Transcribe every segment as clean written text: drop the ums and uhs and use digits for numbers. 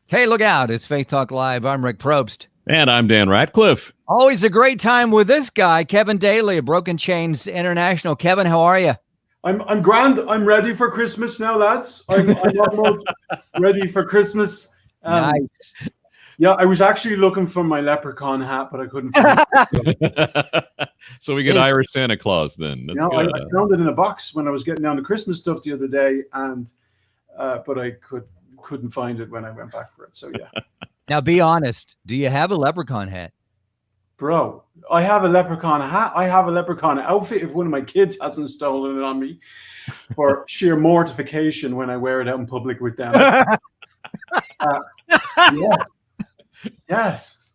Hey, look out. It's Faith Talk Live. I'm Rick Probst. And I'm Dan Ratcliffe. Always a great time with this guy, Kevin Daly of Broken Chains International. Kevin, how are you? I'm grand. I'm ready for Christmas now, lads. I'm almost ready for Christmas. Nice. Yeah, I was actually looking for my leprechaun hat, but I couldn't find it. So we get Irish Santa Claus then. That's good. I found it in a box when I was getting down the Christmas stuff the other day, and but I couldn't find it when I went back for it. So yeah. Now be honest. Do you have a leprechaun hat? Bro, I have a leprechaun hat. I have a leprechaun outfit if one of my kids hasn't stolen it on me for sheer mortification when I wear it out in public with them. Yes.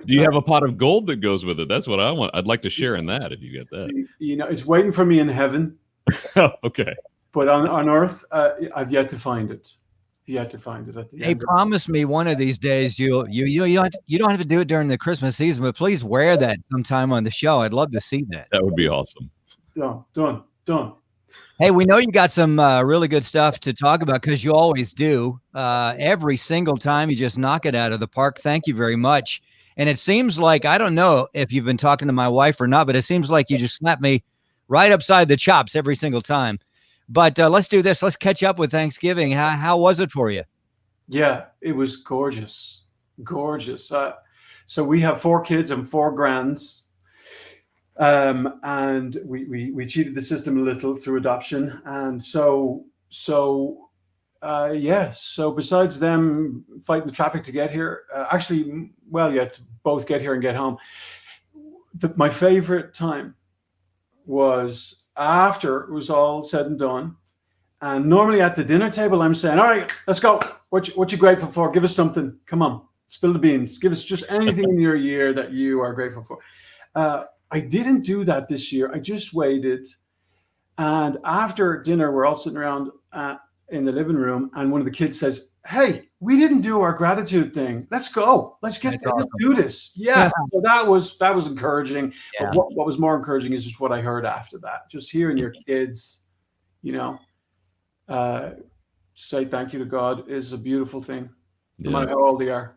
Do you have a pot of gold that goes with it? That's what I want. I'd like to share in that if you get that. You know, it's waiting for me in heaven. Okay. But on earth, I've yet to find it. At the Hey, promise me one of these days you don't have to do it during the Christmas season, but please wear that sometime on the show. I'd love to see that. That would be awesome. Done. Hey, we know you got some really good stuff to talk about because you always do. Every single time you just knock it out of the park. Thank you very much. And it seems like, I don't know if you've been talking to my wife or not, but it seems like you just slap me right upside the chops every single time. But let's do this. Let's catch up with Thanksgiving. How was it for you? Yeah, it was gorgeous. So we have 4 kids and 4 grands. And we cheated the system a little through adoption. And so besides them fighting the traffic to get here, to both get here and get home, my favorite time was after it was all said and done. And normally at the dinner table, I'm saying, all right, let's go. What you grateful for? Give us something. Come on, spill the beans. Give us just anything in your year that you are grateful for. I didn't do that this year. I just waited. And after dinner, we're all sitting around in the living room. And one of the kids says, hey, we didn't do our gratitude thing. Let's go. Let's do this. Yeah. So that was encouraging. Yeah. But what was more encouraging is just what I heard after that. Just hearing your kids, say thank you to God is a beautiful thing, no matter how old they are.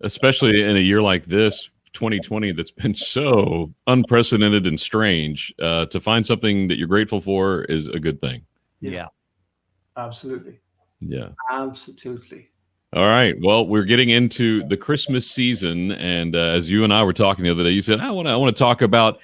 Especially in a year like this, 2020, that's been so unprecedented and strange. To find something that you're grateful for is a good thing. Yeah. Absolutely. Yeah. Absolutely. All right. Well, we're getting into the Christmas season, and as you and I were talking the other day, you said I want to talk about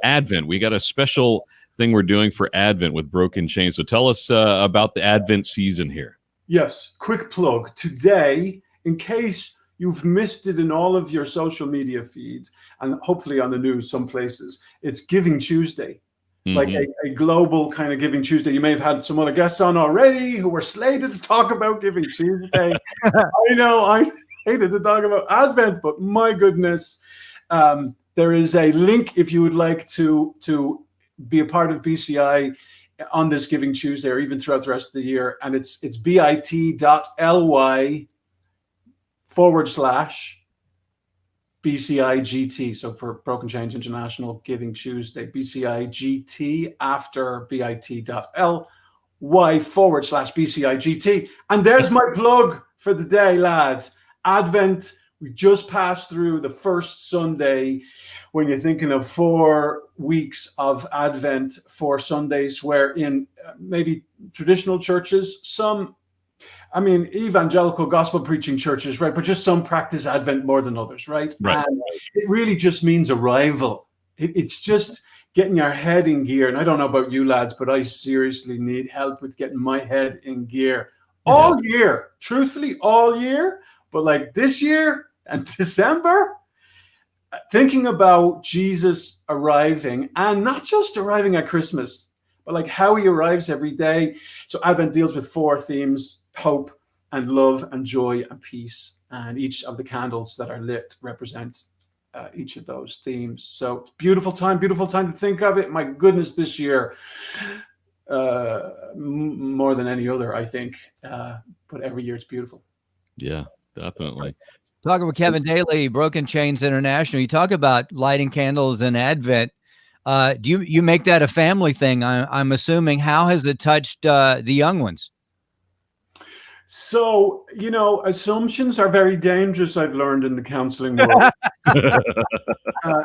Advent. We got a special thing we're doing for Advent with Broken Chains. So tell us about the Advent season here. Yes. Quick plug today, in case you've missed it in all of your social media feed, and hopefully on the news some places, it's Giving Tuesday. Like a global kind of Giving Tuesday. You may have had some other guests on already who were slated to talk about Giving Tuesday. I know I hated to talk about Advent, but my goodness, there is a link if you would like to be a part of BCI on this Giving Tuesday or even throughout the rest of the year, and it's bit.ly/BCIGT. So for Broken Chains International Giving Tuesday, BCIGT after bit.ly/BCIGT. And there's my plug for the day, lads. Advent, we just passed through the first Sunday. When you're thinking of 4 weeks of Advent, 4 Sundays, where in maybe traditional churches, evangelical gospel preaching churches, right? But just some practice Advent more than others, right? And it really just means arrival. It's just getting your head in gear. And I don't know about you lads, but I seriously need help with getting my head in gear all year, truthfully, all year. But like this year and December, thinking about Jesus arriving, and not just arriving at Christmas, but like how he arrives every day. So Advent deals with 4 themes: hope and love and joy and peace. And each of the candles that are lit represent each of those themes. So beautiful time to think of it. My goodness, this year, more than any other, I think. But every year it's beautiful. Yeah, definitely. Talking with Kevin Daly, Broken Chains International. You talk about lighting candles in Advent. Do you make that a family thing? I'm assuming. How has it touched the young ones? So, assumptions are very dangerous, I've learned in the counseling world. Uh,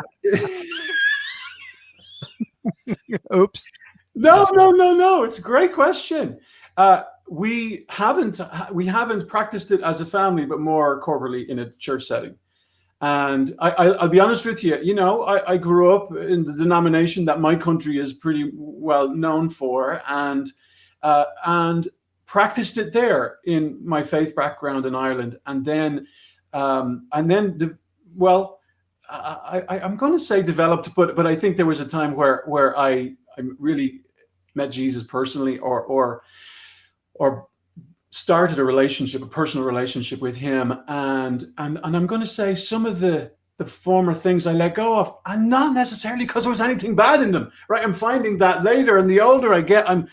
Oops. No. It's a great question. We haven't practiced it as a family, but more corporately in a church setting. And I'll be honest with you. I grew up in the denomination that my country is pretty well known for, and practiced it there in my faith background in Ireland, and then I'm going to say developed, but I think there was a time where I really met Jesus personally, or started a personal relationship with him, and I'm going to say some of the former things I let go of, and not necessarily because there was anything bad in them, right? I'm finding that later, and the older I get, I'm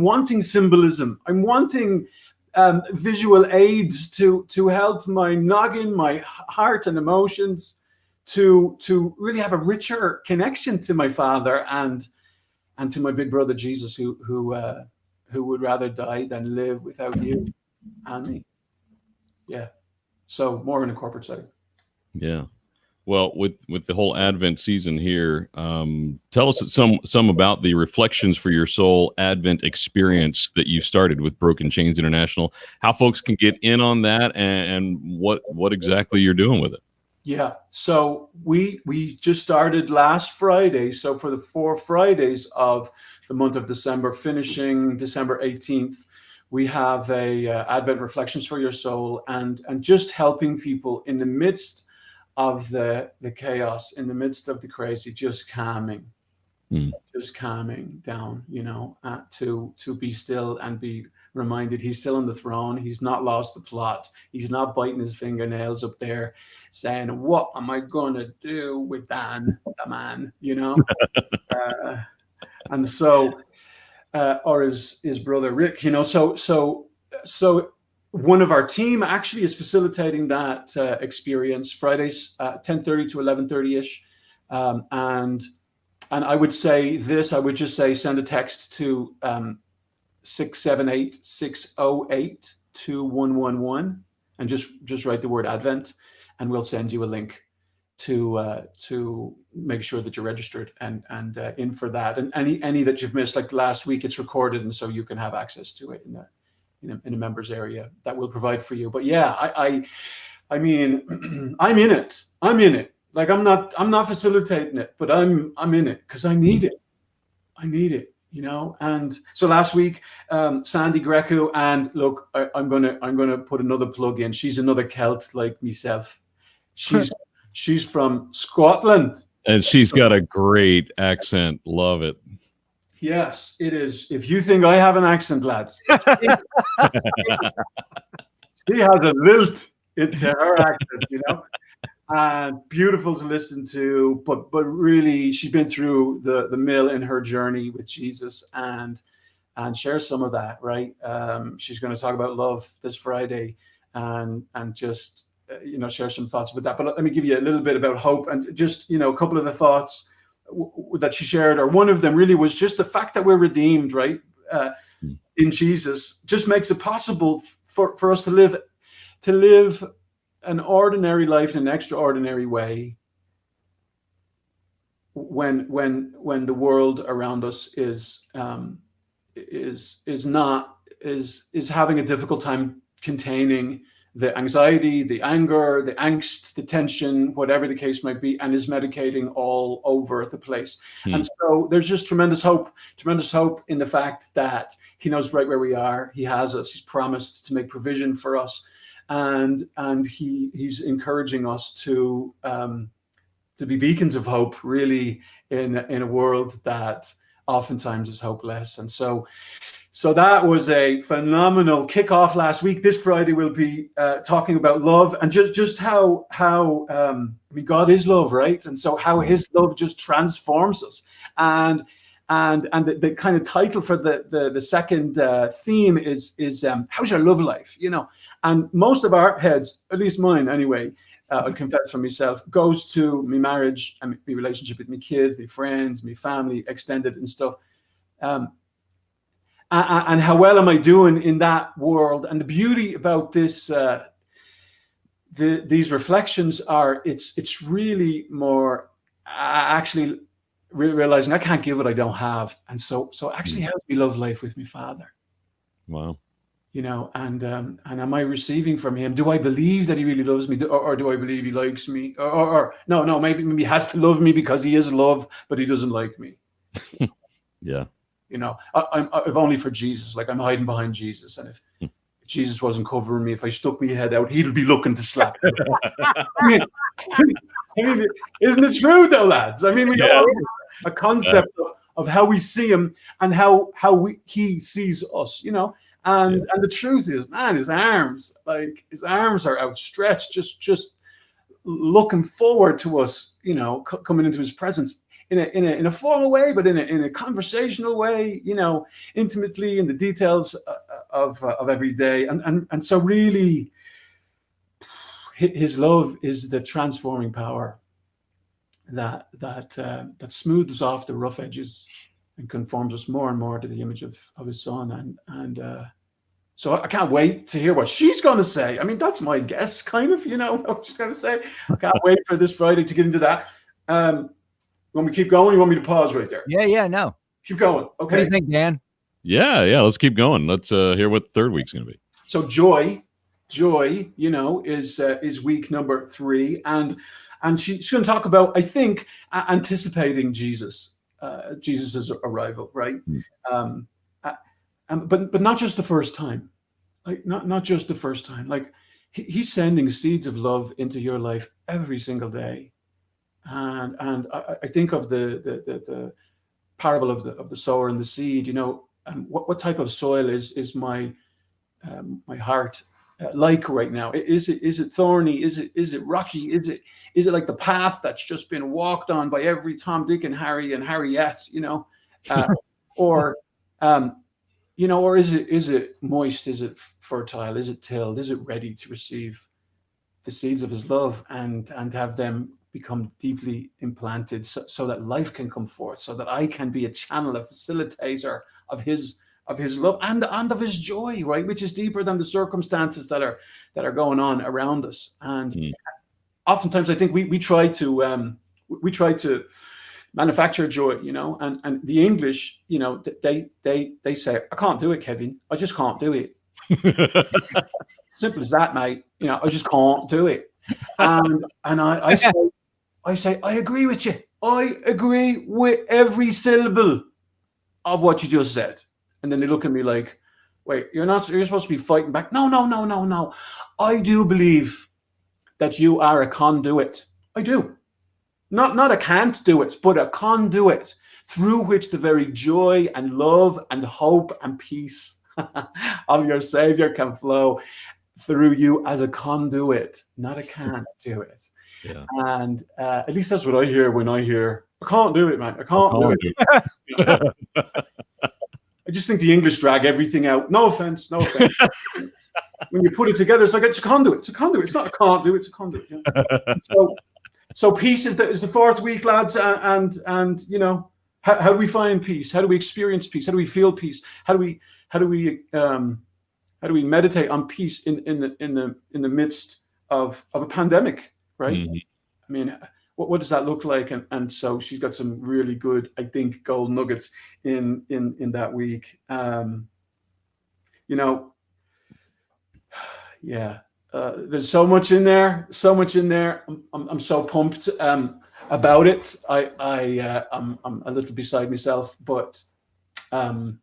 wanting symbolism. I'm wanting visual aids to help my noggin, my heart and emotions, to really have a richer connection to my Father and to my big brother Jesus, who would rather die than live without you and me. Yeah. So more in a corporate setting. Yeah. Well, with the whole Advent season here, tell us some about the Reflections for Your Soul Advent experience that you started with Broken Chains International. How folks can get in on that, and what exactly you're doing with it. Yeah. So we just started last Friday. So for the 4 Fridays of the month of December, finishing December 18th, we have a Advent Reflections for Your Soul, and just helping people in the midst of the chaos, in the midst of the crazy, just calming down, to be still and be reminded he's still on the throne. He's not lost the plot. He's not biting his fingernails up there saying, what am I going to do with Dan, the man, and so, or his brother Rick, so one of our team actually is facilitating that experience Fridays, 10:30 to 11:30 ish. And I would say this, I would just say, send a text to 678-608-2111 and just write the word Advent, and we'll send you a link to make sure that you're registered and in for that. And any that you've missed, like last week, it's recorded, and so you can have access to it in a members area that we'll provide for you. But yeah, I mean, I'm in it. Like I'm not facilitating it, but I'm in it because I need it. And so last week, Sandy Greco, and look, I'm gonna put another plug in. She's another Celt like myself. She's from Scotland, and she's got a great accent. Love it. Yes, it is. If you think I have an accent, lads, she has a lilt into her accent, and beautiful to listen to, but really she's been through the mill in her journey with Jesus, and shares some of that, right? She's going to talk about love this Friday, and just share some thoughts about that. But let me give you a little bit about hope, and just a couple of the thoughts that she shared, or one of them really was just the fact that we're redeemed, right? In Jesus, just makes it possible for us to live an ordinary life in an extraordinary way when the world around us is having a difficult time containing the anxiety, the anger, the angst, the tension, whatever the case might be, and is medicating all over the place. And so there's just tremendous hope in the fact that he knows right where we are. He has us. He's promised to make provision for us. And he's encouraging us to be beacons of hope, really, in a world that oftentimes is hopeless. And so that was a phenomenal kickoff last week. This Friday we'll be talking about love, and just how God is love, right? And so how his love just transforms us. And the kind of title for the second theme is how's your love life? And most of our heads, at least mine anyway, I confess for myself, goes to my marriage and my relationship with my kids, my friends, my family, extended and stuff. and how well am I doing in that world? And the beauty about this, these reflections are, it's really more actually realizing I can't give what I don't have, and so actually help me love life with my Father. Wow. And am I receiving from him? Do I believe that he really loves me, or do I believe he likes me? Or no, maybe he has to love me because he is love, but he doesn't like me. Yeah. If only for Jesus, like I'm hiding behind Jesus, and if Jesus wasn't covering me, if I stuck my head out, he'd be looking to slap me. I mean, isn't it true though, lads? I mean, we all have a concept of how we see him and how he sees us, And the truth is, man, his arms are outstretched, just looking forward to us, coming into his presence in a formal way, but in a conversational way, intimately in the details of every day, and so really, his love is the transforming power that smooths off the rough edges and conforms us more and more to the image of his Son, and so I can't wait to hear what she's going to say. I mean, that's my guess, kind of, what she's going to say. I can't wait for this Friday to get into that. You want me to keep going? You want me to pause right there? Yeah, no. Keep going. Okay. What do you think, Dan? Yeah. Let's keep going. Let's hear what the third week's going to be. So joy, is week number 3, and she's going to talk about, I think, anticipating Jesus's arrival, right? But not just the first time, like not just the first time. Like he's sending seeds of love into your life every single day, and I think of the parable of the sower and the seed. What type of soil is my heart like right now? Is it thorny? Is it rocky? Is it like the path that's just been walked on by every Tom, Dick, and Harry and Harriet? Or is it moist? Is it fertile? Is it tilled? Is it ready to receive the seeds of his love and have them become deeply implanted so that life can come forth, so that I can be a channel, a facilitator of his love and of his joy, right? Which is deeper than the circumstances that are going on around us. And oftentimes I think we try to manufacture joy, and the English, they say, I can't do it, Kevin. I just can't do it. Simple as that, mate. I just can't do it. And I say, I agree with you. I agree with every syllable of what you just said. And then they look at me like, wait, you're supposed to be fighting back. No. I do believe that you are a conduit. I do. Not a can't do it, but a conduit through which the very joy and love and hope and peace of your Savior can flow through you as a conduit, not a can't do it. Yeah. And at least that's what I hear when I hear, I can't do it, man. I can't do it. I just think the English drag everything out. No offense. When you put it together, it's like, it's a conduit. It's a conduit. It's not a can't do, it's a conduit. So peace is the fourth week, lads. And how do we find peace? How do we experience peace? How do we feel peace? How do we meditate on peace in the midst of a pandemic, right? Mm-hmm. I mean, what does that look like? And so she's got some really good, I think, gold nuggets in that week. There's so much in there. I'm so pumped about it. I'm a little beside myself, but the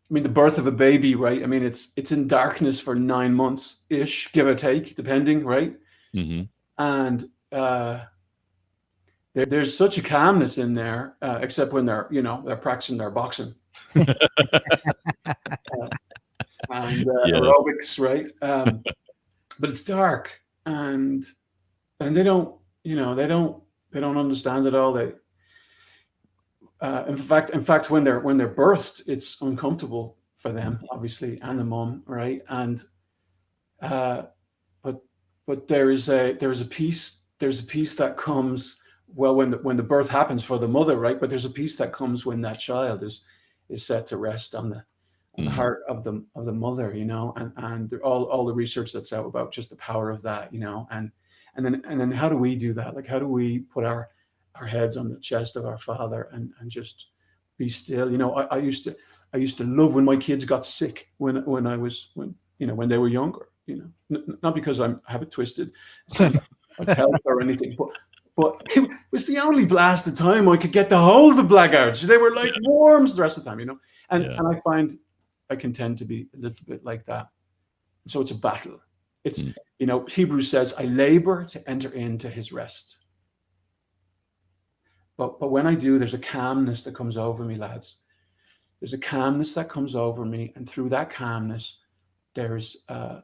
birth of a baby, right? I mean, it's in darkness for 9 months ish, give or take, depending, right? Mm-hmm. And there's such a calmness in there, except when they're practicing their boxing and aerobics, right? But it's dark, and they don't understand it all. They in fact when they're birthed, it's uncomfortable for them, obviously, and the mom, right? And but there is a peace that comes when the birth happens for the mother, right? But there's a peace that comes when that child is is set to rest on the heart of the mother, you know, and all the research that's out about just the power of that, you know, and then how do we do that? Like, how do we put our heads on the chest of our Father and just be still? You know, I used to love when my kids got sick when they were younger, you know, not because I have it twisted of health or anything, but it was the only blasted time I could get to hold the blackouts. They were like worms the rest of the time, you know, and I find I can tend to be a little bit like that. So it's a battle. It's, you know, Hebrews says, I labor to enter into his rest. But when I do, there's a calmness that comes over me, lads. There's a calmness that comes over me. And through that calmness, there's a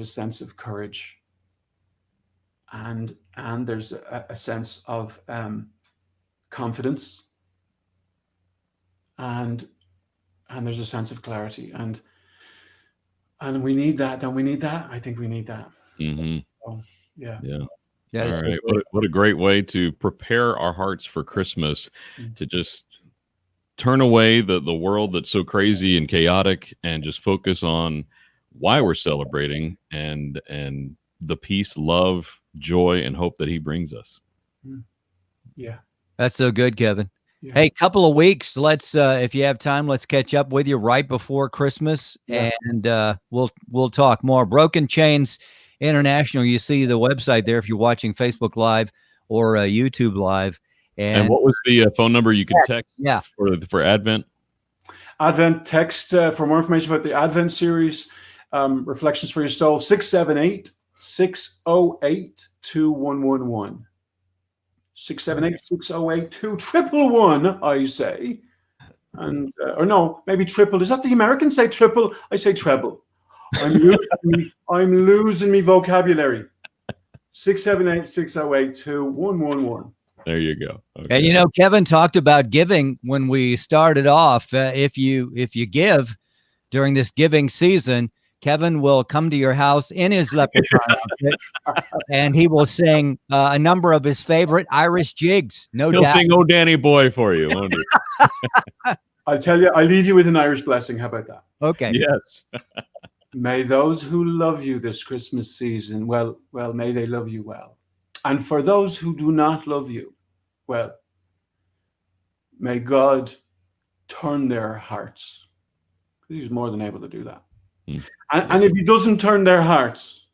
sense of courage. And there's a sense of confidence. And there's a sense of clarity. And we need that. Don't we need that? I think we need that. So, yeah. All right. What a great way to prepare our hearts for Christmas, to just turn away the world that's so crazy and chaotic and just focus on why we're celebrating and the peace, love, joy, and hope that he brings us. Yeah. That's so good, Kevin. Yeah. Hey, couple of weeks. Let's, if you have time, let's catch up with you right before Christmas, and we'll talk more. Broken Chains International. You see the website there if you're watching Facebook Live or YouTube Live. And what was the phone number you could text for Advent? Advent text for more information about the Advent series, Reflections for Your Soul, 678-608-2111. 678-608-2111, I say. And or no, maybe triple. Is that the Americans say triple? I say treble. I'm losing me vocabulary. 678-608-2111. There you go. Okay. And you know, Kevin talked about giving when we started off. If you give during this giving season, Kevin will come to your house in his leprechaun outfit, and he will sing a number of his favorite Irish jigs. He'll sing "Oh Danny Boy" for you, won't he? I'll tell you. I'll leave you with an Irish blessing. How about that? Okay. Yes. May those who love you this Christmas season, well, may they love you well. And for those who do not love you, well, may God turn their hearts. He's more than able to do that. And if he doesn't turn their hearts,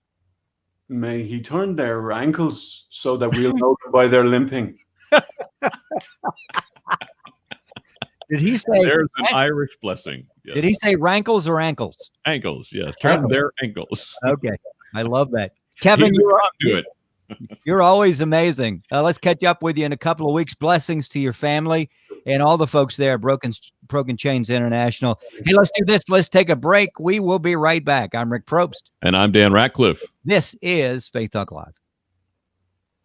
may he turn their ankles so that we'll know them by their limping. Did he say there's an Irish blessing? Yes. Did he say rankles or ankles? Ankles, yes. Turn their ankles. Okay. I love that. Kevin, you're always amazing. Let's catch up with you in a couple of weeks. Blessings to your family and all the folks there at Broken Chains International. Hey, let's do this. Let's take a break. We will be right back. I'm Rick Probst. And I'm Dan Ratcliffe. This is Faith Talk Live.